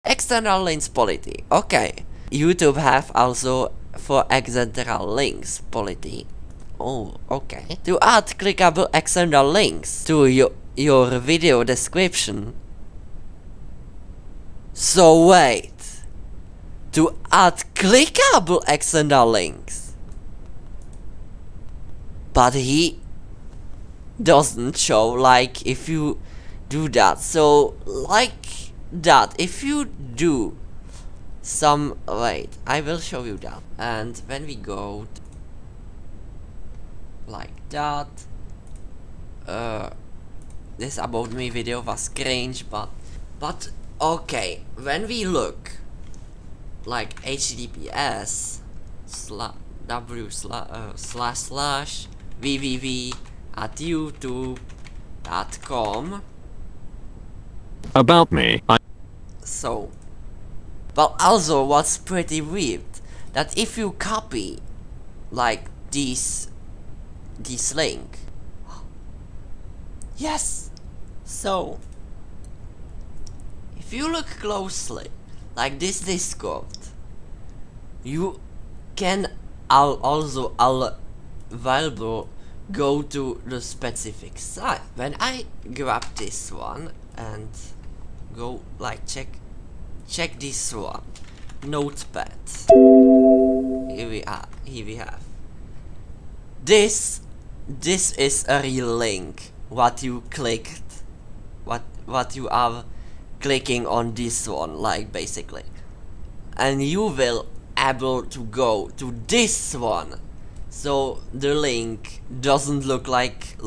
External links policy. Okay. YouTube have also for external links policy. Oh, okay. To add clickable external links to your video description. So wait. To add clickable external links. But he doesn't show like if you do that. So like that, if you do some, wait, I will show you that. And when we go like that, this about me video was cringe, but okay, when we look like https www.youtube.com about me. So, but also what's pretty weird, that if you copy like this link, yes, so if you look closely like this Discord, you can also available go to the specific site. When I grab this one and go like check this one, notepad, here we have this is a real link what you clicked, what you are clicking on this one, like basically, and you will able to go to this one. So the link doesn't look like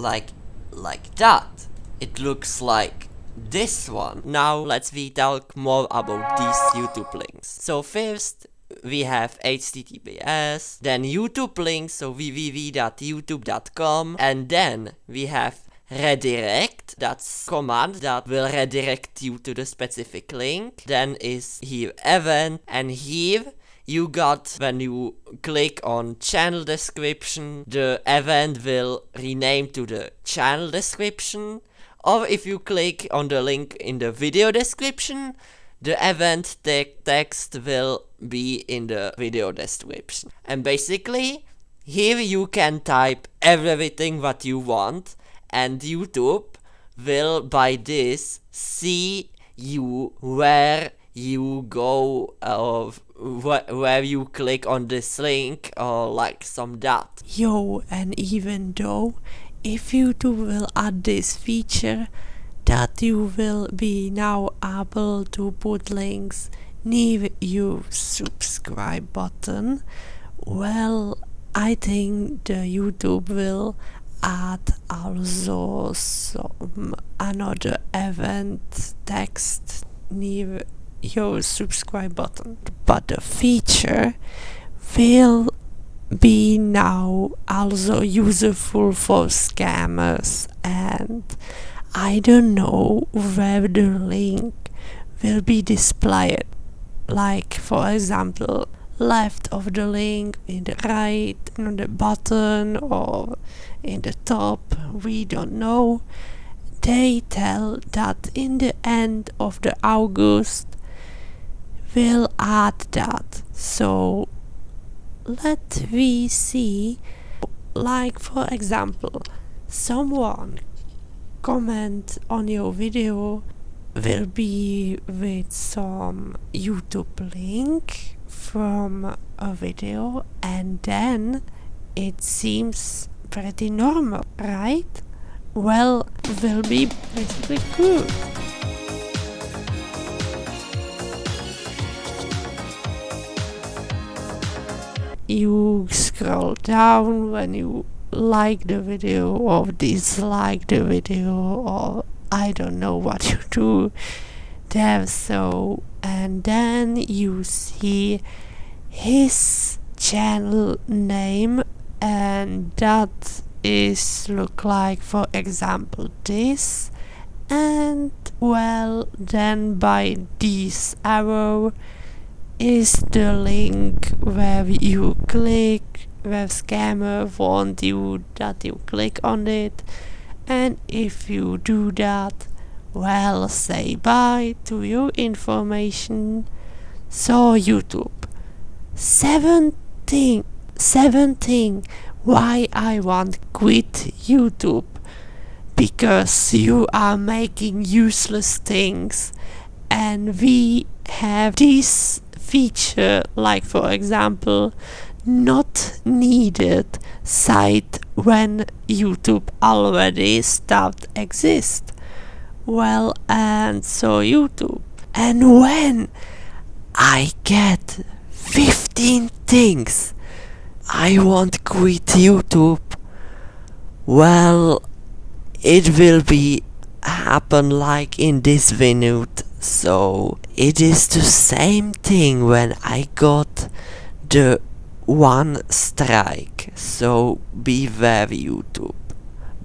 that, it looks like this one. Now let's talk more about these YouTube links. So first we have https, then YouTube links, so www.youtube.com, and then we have redirect, that's command that will redirect you to the specific link. Then is here event, and here you got, when you click on channel description, the event will rename to the channel description, or if you click on the link in the video description, the event text will be in the video description. And basically here you can type everything what you want, and YouTube will by this see you where you go, where you click on this link, or like some that. Yo, and even though if YouTube will add this feature that you will be now able to put links near your subscribe button, well, I think the YouTube will add also some another event text near your subscribe button, but the feature will be now also useful for scammers, and I don't know where the link will be displayed, like for example left of the link, in the right, on the bottom, or in the top, we don't know. They tell that in the end of the August will add that, so let we see. Like for example, someone comment on your video will be with some YouTube link from a video, and then it seems pretty normal, right? Well, will be basically good. you scroll down when you like the video or dislike the video, or I don't know what you do there. So, and then you see his channel name, and that is look like, for example, this. And well, then by this arrow is the link where you click, where scammer want you that you click on it. And if you do that, well, say bye to your information. So YouTube, 17 why I want quit YouTube. Because you are making useless things, and we have this feature, like for example, not needed site when YouTube already stopped exist. Well, and so YouTube, and when I get 15 things I won't quit YouTube, well, it will be happen like in this minute. So it is the same thing when I got the 1 strike. So beware YouTube.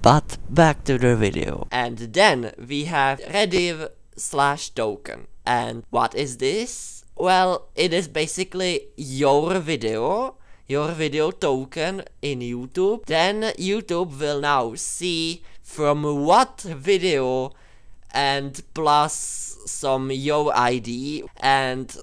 But back to the video. And then we have rediv/token. And what is this? Well, it is basically your video token in YouTube. Then YouTube will now see from what video and plus some your ID, and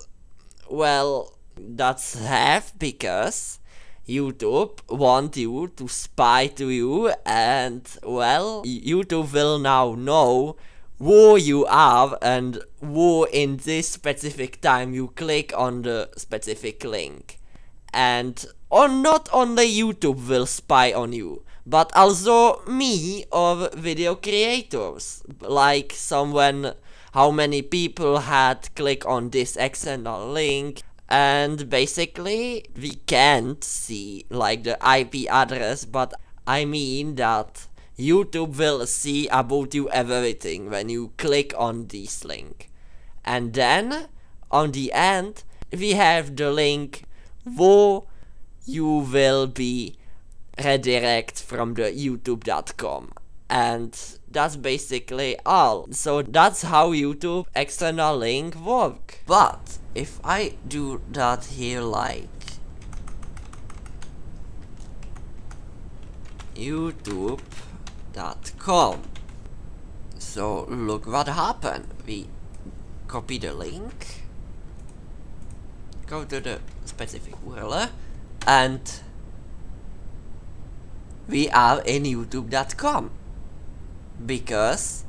well, that's half because YouTube want you to spy to you, and well, YouTube will now know who you are and who in this specific time you click on the specific link. And not only YouTube will spy on you, but also me or video creators, like someone, how many people had click on this external link. And basically we can't see like the IP address, but I mean that YouTube will see about you everything when you click on this link. And then on the end we have the link where you will be redirect from the youtube.com, and that's basically all. So that's how YouTube external link work. But if I do that here, like youtube.com, so look what happened. We copy the link, go to the specific URL, and we are in youtube.com, because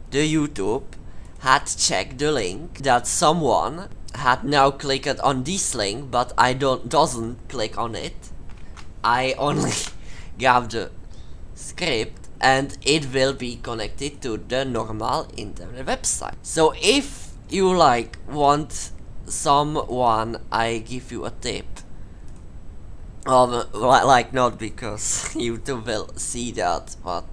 the YouTube had checked the link that someone had now clicked on this link, but I doesn't click on it. I only got the script, and it will be connected to the normal internet website. So if you like want someone, I give you a tip. Like not because YouTube will see that, but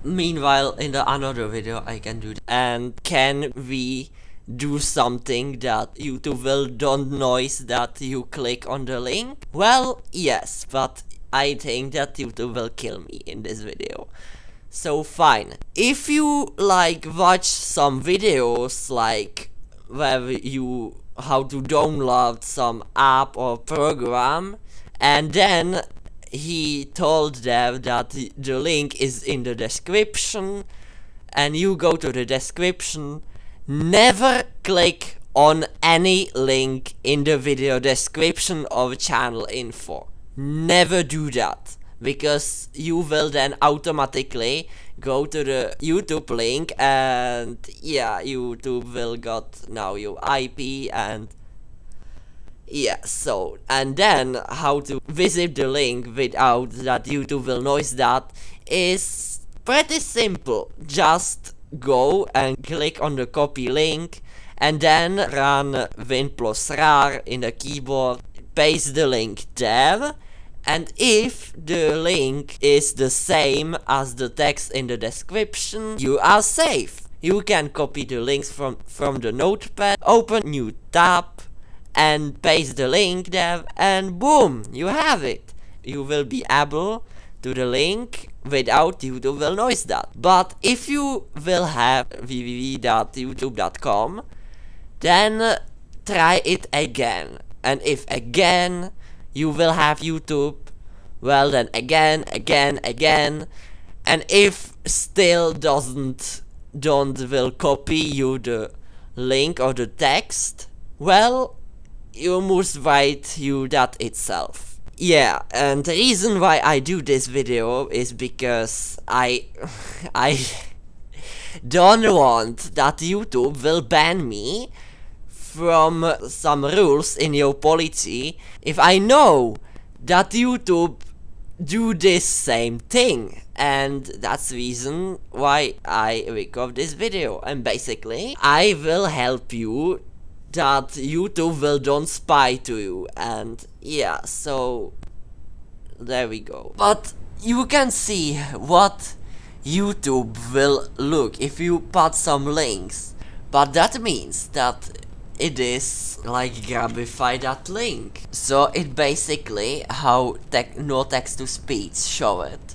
meanwhile in the another video I can do that. And can we do something that YouTube will don't notice that you click on the link? Well, yes, but I think that YouTube will kill me in this video. So fine. If you like watch some videos like where you how to download some app or program, and then he told them that the link is in the description, and you go to the description, never click on any link in the video description or channel info. Never do that, because you will then automatically go to the YouTube link, and yeah, YouTube will got now your IP, and yeah, so, and then how to visit the link without that YouTube will notice that is pretty simple. Just go and click on the copy link, and then run win+rar in the keyboard. paste the link there, and if the link is the same as the text in the description, you are safe. You can copy the links from the notepad, open new tab, and paste the link there, and boom, you have it. You will be able to the link without YouTube will notice that. But if you will have www.youtube.com, then try it again. And if again you will have YouTube, well then again. And if still don't will copy you the link or the text, well, you must write you that itself. Yeah, and the reason why I do this video is because I don't want that YouTube will ban me from some rules in your policy if I know that YouTube do this same thing. And that's the reason why I record this video. And basically, I will help you that YouTube will don't spy to you. And yeah, so there we go. But you can see what YouTube will look if you put some links. But that means that it is like grabify that link. So it basically how no text to speech show it.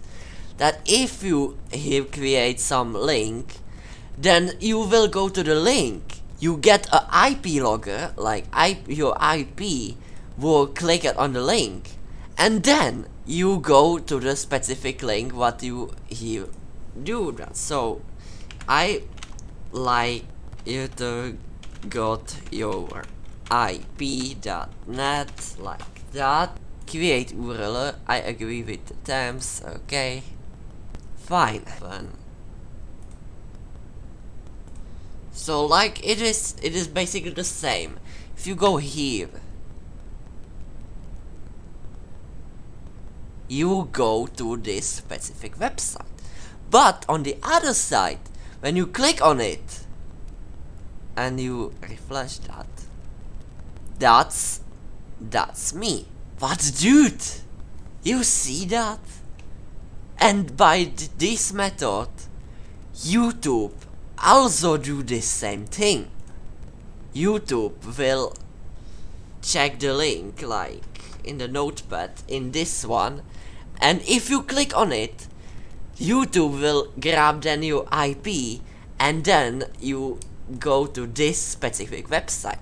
That if you here create some link, then you will go to the link. You get a IP logger, like your IP will click it on the link, and then you go to the specific link what you here do that. So I like you to got your IP.net like that. Create URL. I agree with the terms. Okay. Fine. So like it is basically the same. If you go here, you go to this specific website. But on the other side, when you click on it and you refresh that, that's me. But dude, you see that? And by this method, YouTube also do the same thing. YouTube will check the link like in the notepad in this one, and if you click on it, YouTube will grab then your IP, and then you go to this specific website.